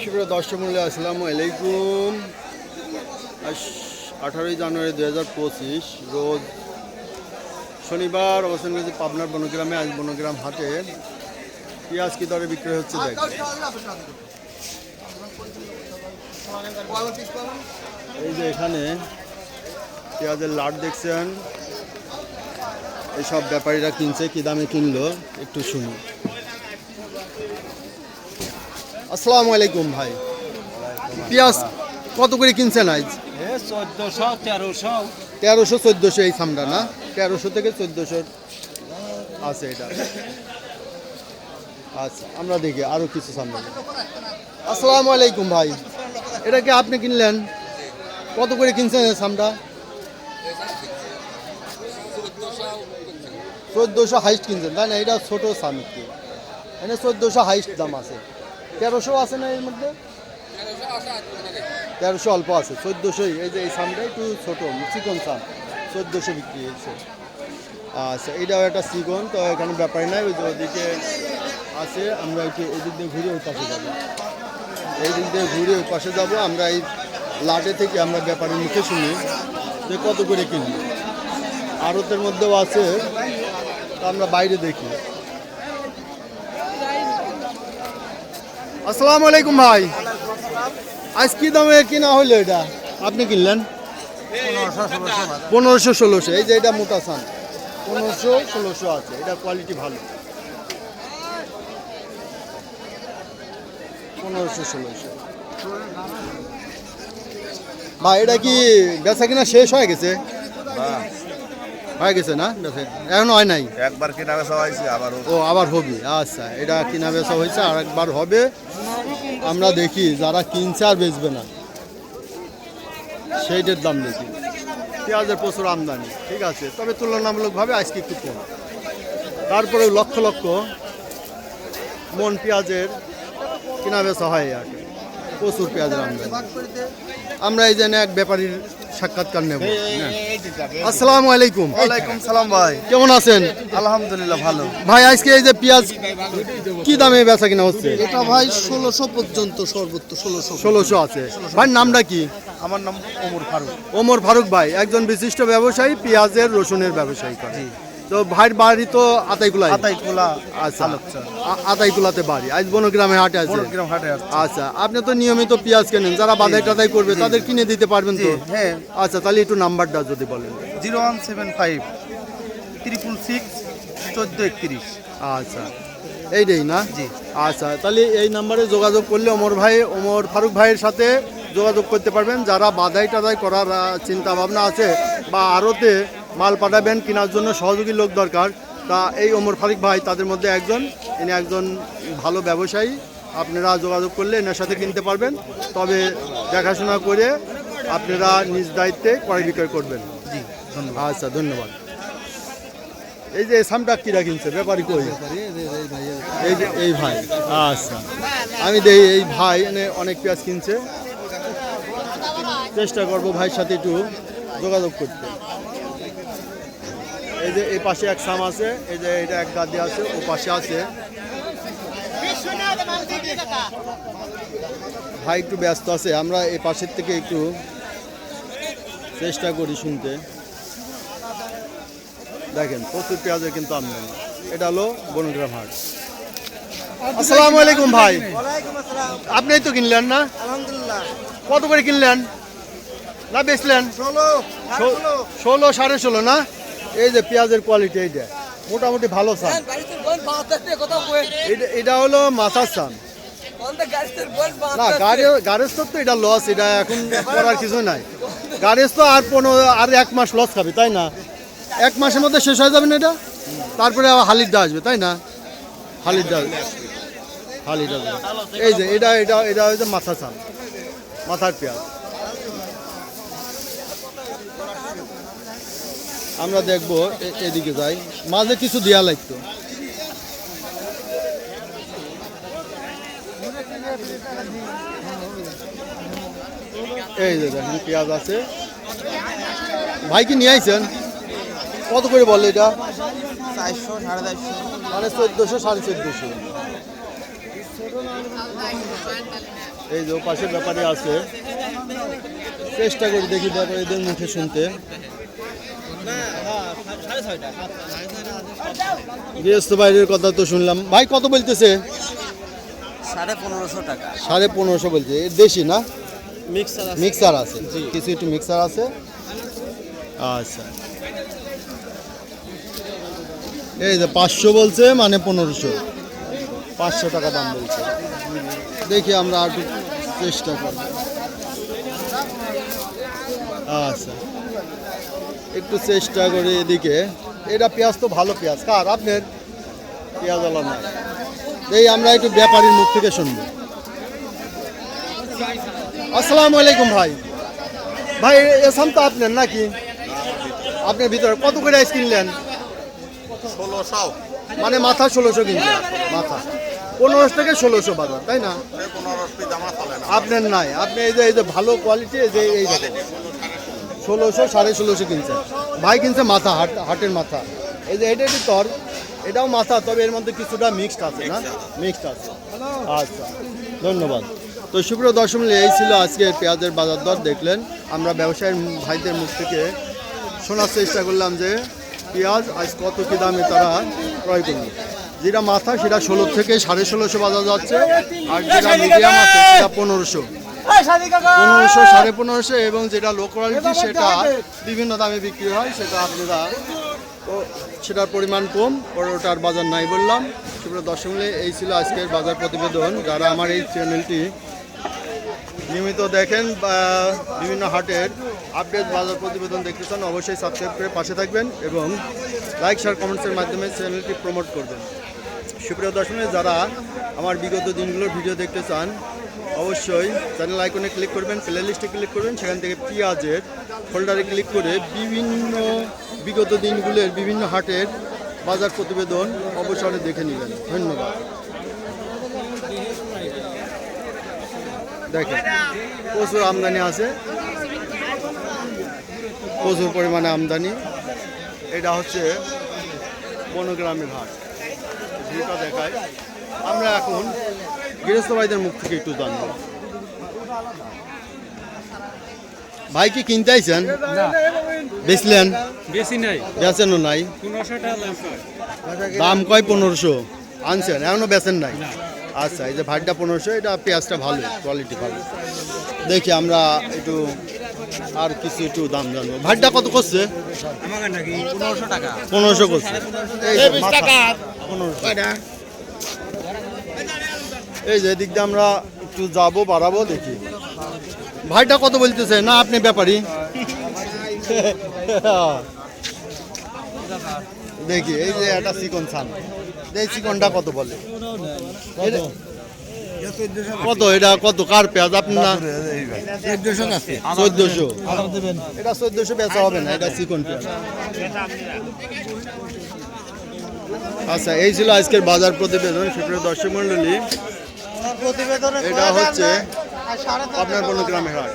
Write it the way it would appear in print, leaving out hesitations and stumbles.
সুপ্রিয় দর্শক মূল্য আসসালামু আলাইকুম। আজ 18 জানুয়ারি 2025 রোজ শনিবার অবস্থান করেছি পাবনার বনগ্রামে। আজ বনগ্রাম হাটে পেঁয়াজ কি দরে বিক্রি হচ্ছে দেখ। এই যে এখানে পেঁয়াজের লাট দেখছেন, এইসব ব্যাপারীরা কিনছে, কি দামে কিনলো একটু শুনি। আসসালামু আলাইকুম ভাই, পেঁয়াজ কত করে কিনছেন আজ? 1300-1400 এই সামটা না, 1300 থেকে 1400 আছে এটা। আচ্ছা আমরা দেখি আরো কিছু সামনে। আসসালামু আলাইকুম ভাই, এটা কি আপনি কিনলেন? কত করে কিনছেন এই সামটা? 1400 হাইস্ট কিনছেন তাই না? এটা ছোট সাম, কি এখানে 1400 হাইস্ট দাম আছে। 1300 আছে না এর মধ্যে? 1300 অল্প আছে, 1400। এই যে এই সামটা একটু ছোট চিকন সাম, 1400 বিক্রি হয়েছে। আচ্ছা এটাও একটা চিকন, তো এখানে ব্যাপার নাই। ওই যে ওদিকে আছে, আমরা একটু এদিক দিয়ে ঘুরে ওই পাশে যাবো। এই দিক দিয়ে ঘুরে ওই পাশে যাবো। আমরা এই লাটে থেকে আমরা ব্যাপারের মুখে শুনি যে কত করে কিনি। আড়তের মধ্যেও আছে, তো আমরা বাইরে দেখি। আসসালামু আলাইকুম ভাই, আজ কি দামে কিনা হইলো এটা? আপনি কিনলেন 1500-1600। এই যে এটা মোটা সান 1500-1600 আছে, এটা কোয়ালিটি ভালো। 1500-1600 ভাই। এটা কি বেচা কিনা শেষ হয়ে গেছে? হয়ে গেছে না বেচা? এখন হয় নাই, একবার কিনা বেচা হয়েছে আবার আবার হবে। আচ্ছা এটা কিনা বেচা হয়েছে, আর একবার হবে। আমরা দেখি যারা কিনছে আর বেচবে না সেইটার দাম দেখি। পেঁয়াজের প্রচুর আমদানি, ঠিক আছে, তবে তুলনামূলকভাবে আজকে একটু কম। তারপরে লক্ষ লক্ষ মন পেঁয়াজের কিনা বেচা হয়, আর প্রচুর পেঁয়াজের আমদানি। আমরা এই জন্য এক ব্যাপারীর সাক্ষাৎকার নেব। আসসালামু আলাইকুম। ওয়ালাইকুম সালাম ভাই, কেমন আছেন? আলহামদুলিল্লাহ ভালো। ভাই আজকে এই যে পেঁয়াজ কি দামে বেচা কিনা হচ্ছে? এটা ভাই 1600 পর্যন্ত, সর্বোচ্চ 1600 আছে। ভাই নামটা কি? আমার নাম ওমর ফারুক। ওমর ফারুক ভাই একজন বিশিষ্ট ব্যবসায়ী, পেঁয়াজের রসুনের ব্যবসায়ী করে। তো ভাইয়ের বাড়ি তো আতাইকুলা। আতাইকুলা। আচ্ছা আতাইকুলাতে বাড়ি। আজ বনগ্রামে হাটে আছে। বনগ্রাম হাটে আছে। আচ্ছা আপনি তো নিয়মিত পেঁয়াজ কেনেন, যারা বাধাই টাদাই করবে তাদের কিনে দিতে পারবেন তো? হ্যাঁ। আচ্ছা তাহলে একটু নাম্বারটা যদি বলেন। 0175 666 1431। আচ্ছা এইটাই না? জি। আচ্ছা তাহলে এই নাম্বারে যোগাযোগ করলে ওমর ফারুক ভাইয়ের সাথে যোগাযোগ করতে পারবেন। যারা বাধাই টাদাই করার চিন্তা ভাবনা আছে বা আড়তে মাল পাঠাবেন, কেনার জন্য সহযোগী লোক দরকার, তা এই ওমর ফারুক ভাই তাদের মধ্যে একজন। ইনি একজন ভালো ব্যবসায়ী, আপনারা যোগাযোগ করলে এনার সাথে কিনতে পারবেন। তবে দেখাশোনা করে আপনারা নিজ দায়িত্বে ক্রয় বিক্রয় করবেন। জি ধন্যবাদ। আচ্ছা ধন্যবাদ। এই যে সামটা কিরা কিনছে ব্যাপারী কই? এই যে এই ভাই। আচ্ছা আমি দেখি এই ভাই অনেক পেঁয়াজ কিনছে, চেষ্টা করবো ভাইয়ের সাথে একটু যোগাযোগ করতে। এই যে এই পাশে এক সাম আছে, এই যে এটা এক গাদি আছে, ও পাশে আছে ভাই একটু ব্যস্ত আছে। আমরা এই পাশের থেকে একটু চেষ্টা করি শুনতে। দেখেন প্রচুর পেঁয়াজের কিন্তু আমদানি। এটা হলো বনগ্রাম হাট। আসসালামু আলাইকুম ভাই, আপনি তো কিনলেন না? আলহামদুলিল্লাহ। কত করে কিনলেন না বেচলেন? 16 16.5 না? এই যে পেঁয়াজের কোয়ালিটি এইটা মোটামুটি ভালো সাম। এটা হলো মাথার সাম না, গাড়ির তো এটা লস, এটা এখন করার কিছু নাই। গাড়ির তো আর 1 মাস লস খাবে তাই না? 1 মাসের মধ্যে শেষ হয়ে যাবে না এটা, তারপরে আবার হালিরটা আসবে তাই না? হালিরটা এই যে এটা হচ্ছে মাথা চাল, মাথার পেঁয়াজ। আমরা দেখবো এদিকে যাই, মাঝে কিছু দেওয়া লাগতো। এই যে দেখেন পেঁয়াজ আছে। ভাই কি নিয়ে আইছেন? কত করে বলে এটা? 400 450 মানে 1400 1450। এই যে পাশে ব্যাপারে আছে, চেষ্টা করি দেখি ব্যাপারীদের মুখে শুনতে। গৃহস্থ বাইরের কথা তো শুনলাম। ভাই কত বলতেছে? 1550 টাকা। 1550 বলছে। এর দেশি না? মিক্সার আছে। মিক্সার আছে, কিছু একটু মিক্সার আছে। আচ্ছা, এই যে 500 বলছে, মানে 1500, 500 টাকা দাম বলছে। দেখি আমরা একটু চেষ্টা করব। আচ্ছা, একটু চেষ্টা করি এদিকে। এটা পেঁয়াজ তো ভালো পেঁয়াজ। কার? আপনার? পেঁয়াজ আলা না। এই আমরা একটু ব্যাপারীর মুখ থেকে শুনবো। আসসালামু আলাইকুম ভাই। ভাই এসাম তো আপনার নাকি? আপনার ভিতরে কত করে আইস কিনলেন? 1600। মানে মাথা 1600 কিনছে, মাথা 1500 থেকে 1600 বাজার, তাই না? 1500 জামা চলে না। আপনার নাই, আপনি এই যে ভালো কোয়ালিটি, এই যে এই দেখেন 1600 1650 কিনছে। ভাই কিনছে মাথা, হাটের মাথা। এই যে এটা তর, এটাও মাথা, তবে এর মধ্যে কিছুটা মিক্সড আছে না? মিক্সড আছে। আচ্ছা, ধন্যবাদ। তো সুপ্রিয় দর্শক, এই ছিল আজকে পেঁয়াজের বাজার দর। দেখলেন, আমরা ব্যবসায়ী ভাইদের মুখ থেকে শোনার চেষ্টা করলাম যে পেঁয়াজ আজ কত কী দামে তারা ক্রয় করলো। যেটা মাথা সেটা 16 থেকে 1650 বাজার যাচ্ছে, আর যেটা মিডিয়াম আছে সেটা 1500, 1500, 1550, এবং যেটা লো কোয়ালিটি সেটা বিভিন্ন দামে বিক্রি হয়। সেটা আপনারা তো সেটার পরিমাণ কম, ওটার বাজার নাই বললাম। সুপ্রিয় দর্শক, এই ছিল আজকের বাজার প্রতিবেদন। যারা আমার এই চ্যানেলটি নিয়মিত দেখেন বা বিভিন্ন হাটের আপডেট বাজার প্রতিবেদন দেখতে চান, অবশ্যই সাবস্ক্রাইব করে পাশে থাকবেন এবং লাইক শেয়ার কমেন্টসের মাধ্যমে চ্যানেলটি প্রমোট করবেন। সুপ্রিয় দর্শক, যারা আমার বিগত দিনগুলোর ভিডিও দেখতে চান, অবশ্যই চ্যানেল আইকনে ক্লিক করবেন, প্লে লিস্টে ক্লিক করবেন, সেখান থেকে পেঁয়াজের ফোল্ডারে ক্লিক করে বিভিন্ন বিগত দিনগুলোর বিভিন্ন হাটের বাজার প্রতিবেদন অবসরে দেখে নেবেন। ধন্যবাদ। দেখেন, প্রচুর আমদানি আছে, প্রচুর পরিমাণে আমদানি। এটা হচ্ছে বনগ্রামের হাট, ভিউটা দেখায়। আমরা এখন গৃহস্থ ভাইদের মুখ থেকে একটু জানবো। ভাই কি কিনতে আইছেন? বেচলেন? বেশি নাই, বেচেনও নাই? 1500 টাকা দাম কয় 1500 আনছেন, এখনো বেচেন নাই? আচ্ছা, এই যে ভাতটা 1500, এটা পেঁয়াজটা ভালো, কোয়ালিটি ভালো। দেখি আমরা একটু আর কিছু একটু দাম জানবো। ভাতটা কত করছে? আমাকে নাকি 1500 টাকা। 1500 করছে। এই যে মাথা 1500। এই যে এদিক দিয়ে আমরা একটু যাবো, বাড়াবো, দেখি ভাইটা কত বলতেছে। না আপনি ব্যাপারী? দেখি এই যে একটা চিকন ছান, এই চিকনটা কত বলে? কত এটা? কত কার পেঁয়াজ? আপনার 1400। এটা 1400 বেচা হবে না, এটা চিকন পেঁয়াজ। আচ্ছা, এই ছিল আজকের বাজার প্রতিবেদন। সুপ্রিয় দর্শক মণ্ডলী, এটা হচ্ছে আপনার বনগ্রামের হাট।